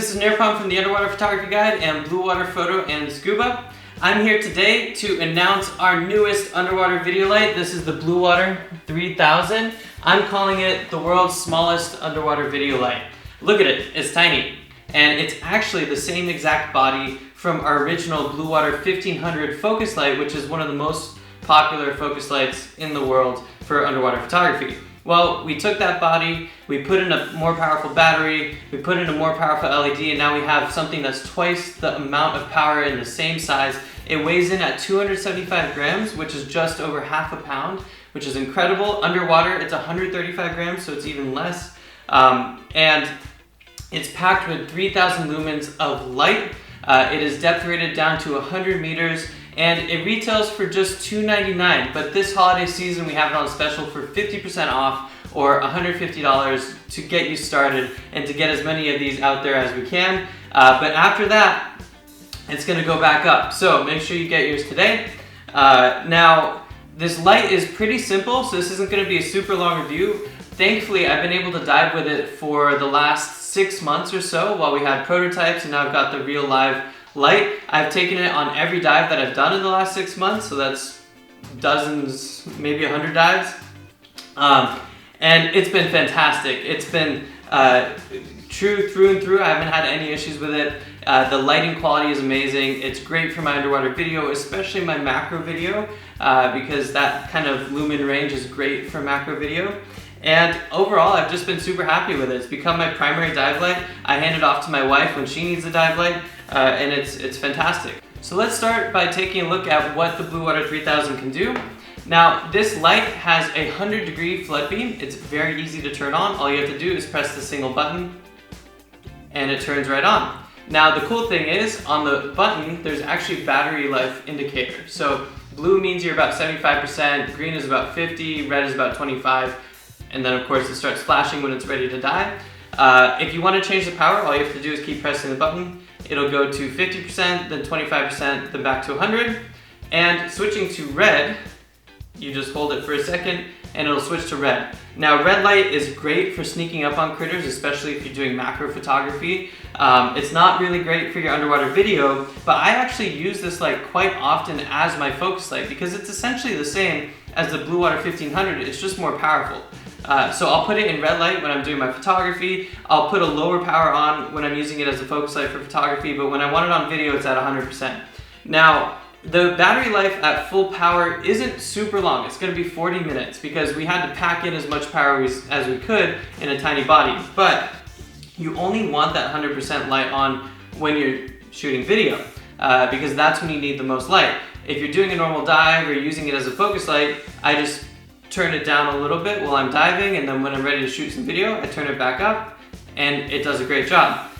this is Nirpam from the Underwater Photography Guide and Bluewater Photo and Scuba. I'm here today to announce our newest underwater video light. This is the Bluewater 3000. I'm calling it the world's smallest underwater video light. Look at it, it's tiny. And it's actually the same exact body from our original Bluewater 1500 focus light, which is one of the most popular focus lights in the world for underwater photography. Well, we took that body, we put in a more powerful battery, we put in a more powerful LED, and now we have something that's twice the amount of power in the same size. It weighs in at 275 grams, which is just over half a pound, which is incredible. Underwater, it's 135 grams, so it's even less. And it's packed with 3,000 lumens of light. It is depth rated down to 100 meters. And it retails for just $2.99, but this holiday season we have it on special for 50% off or $150 to get you started and to get as many of these out there as we can. But after that, it's gonna go back up. So make sure you get yours today. Now, this light is pretty simple, so this isn't gonna be a super long review. Thankfully, I've been able to dive with it for the last 6 months or so while we had prototypes, and now I've got the real live light. I've taken it on every dive that I've done in the last 6 months, so that's dozens, maybe 100 dives. And it's been fantastic. It's been true through and through. I haven't had any issues with it. The lighting quality is amazing. It's great for my underwater video, especially my macro video, because that kind of lumen range is great for macro video. And overall, I've just been super happy with it. It's become my primary dive light. I hand it off to my wife when she needs a dive light, and it's fantastic. So let's start by taking a look at what the Bluewater 3000 can do. Now, this light has a 100-degree flood beam. It's very easy to turn on. All you have to do is press the single button, and it turns right on. Now, the cool thing is, on the button, there's actually battery life indicator. So blue means you're about 75%, green is about 50, red is about 25, and then of course it starts flashing when it's ready to dive. If you want to change the power, all you have to do is keep pressing the button. It'll go to 50%, then 25%, then back to 100. And switching to red, you just hold it for a second and it'll switch to red. Now, red light is great for sneaking up on critters, especially if you're doing macro photography. It's not really great for your underwater video, but I actually use this light quite often as my focus light because it's essentially the same as the Bluewater 1500, it's just more powerful. So I'll put it in red light when I'm doing my photography. I'll put a lower power on when I'm using it as a focus light for photography, but when I want it on video, it's at 100%. Now, the battery life at full power isn't super long. It's gonna be 40 minutes because we had to pack in as much power as we could in a tiny body. But you only want that 100% light on when you're shooting video because that's when you need the most light. If you're doing a normal dive or using it as a focus light, I just turn it down a little bit while I'm diving, and then when I'm ready to shoot some video, I turn it back up, and it does a great job.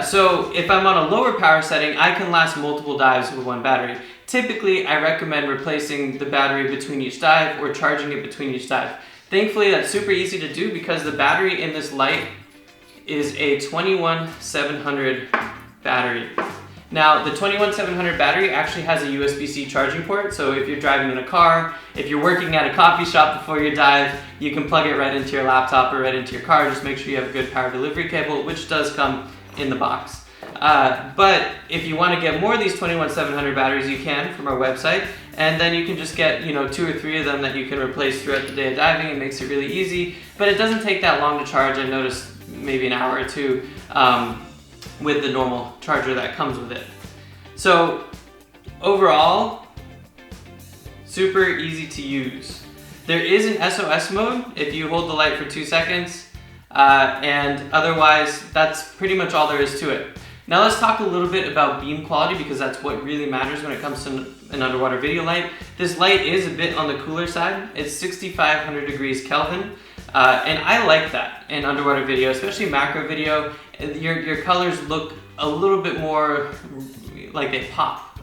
So if I'm on a lower power setting, I can last multiple dives with one battery. Typically, I recommend replacing the battery between each dive or charging it between each dive. Thankfully, that's super easy to do because the battery in this light is a 21700 battery. Now, the 21700 battery actually has a USB-C charging port, so if you're driving in a car, if you're working at a coffee shop before you dive, you can plug it right into your laptop or right into your car. Just make sure you have a good power delivery cable, which does come in the box. But if you want to get more of these 21700 batteries, you can from our website, and then you can just get 2 or 3 of them that you can replace throughout the day of diving. It makes it really easy, but it doesn't take that long to charge. I noticed maybe an hour or two with the normal charger that comes with it. So overall, super easy to use. There is an SOS mode if you hold the light for 2 seconds, and otherwise that's pretty much all there is to it. Now let's talk a little bit about beam quality because that's what really matters when it comes to an underwater video light. This light is a bit on the cooler side. It's 6500 degrees Kelvin. And I like that in underwater video, especially macro video. Your colors look a little bit more like they pop.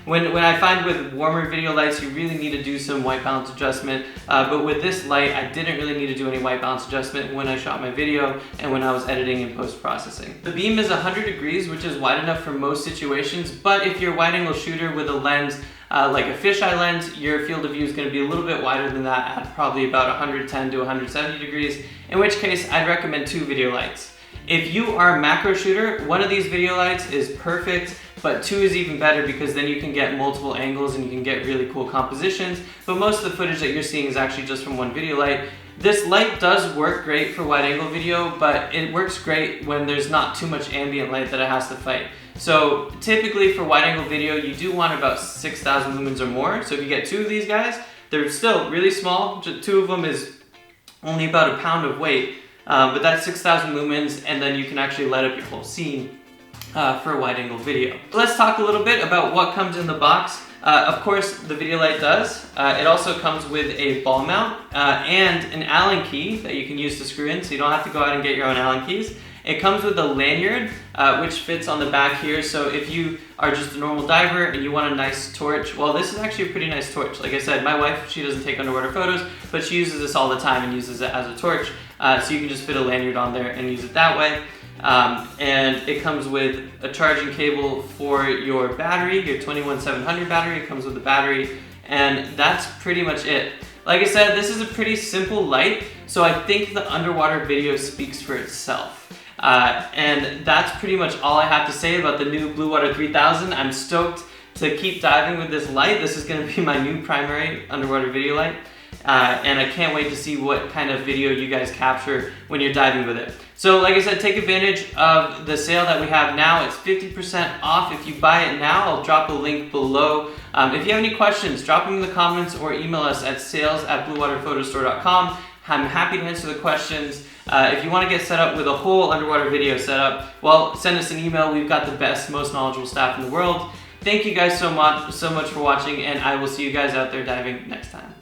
When I find with warmer video lights, you really need to do some white balance adjustment. But with this light, I didn't really need to do any white balance adjustment when I shot my video and when I was editing and post-processing. The beam is 100 degrees, which is wide enough for most situations, but if you're a wide-angle shooter with a lens like a fisheye lens, your field of view is going to be a little bit wider than that at probably about 110 to 170 degrees, in which case I'd recommend 2 video lights. If you are a macro shooter, one of these video lights is perfect, but two is even better because then you can get multiple angles and you can get really cool compositions. But most of the footage that you're seeing is actually just from one video light. This light does work great for wide angle video, but it works great when there's not too much ambient light that it has to fight. So typically for wide angle video, you do want about 6,000 lumens or more. So if you get two of these guys, they're still really small. Two of them is only about a pound of weight. But that's 6,000 lumens, and then you can actually light up your whole scene for a wide angle video. Let's talk a little bit about what comes in the box. Of course, the video light does. It also comes with a ball mount and an Allen key that you can use to screw in, so you don't have to go out and get your own Allen keys. It comes with a lanyard, which fits on the back here, so if you are just a normal diver and you want a nice torch, well, this is actually a pretty nice torch. Like I said, my wife, she doesn't take underwater photos, but she uses this all the time and uses it as a torch, so you can just fit a lanyard on there and use it that way. And it comes with a charging cable for your battery, your 21700 battery. It comes with a battery, and that's pretty much it. Like I said, this is a pretty simple light, so I think the underwater video speaks for itself. And that's pretty much all I have to say about the new Bluewater 3000. I'm stoked to keep diving with this light. This is going to be my new primary underwater video light. And I can't wait to see what kind of video you guys capture when you're diving with it. So like I said, take advantage of the sale that we have now. It's 50% off if you buy it now. I'll drop a link below. If you have any questions, drop them in the comments or email us at sales@bluewaterphotostore.com. I'm happy to answer the questions. If you want to get set up with a whole underwater video setup, well, send us an email. We've got the best, most knowledgeable staff in the world. Thank you guys so much for watching, and I will see you guys out there diving next time.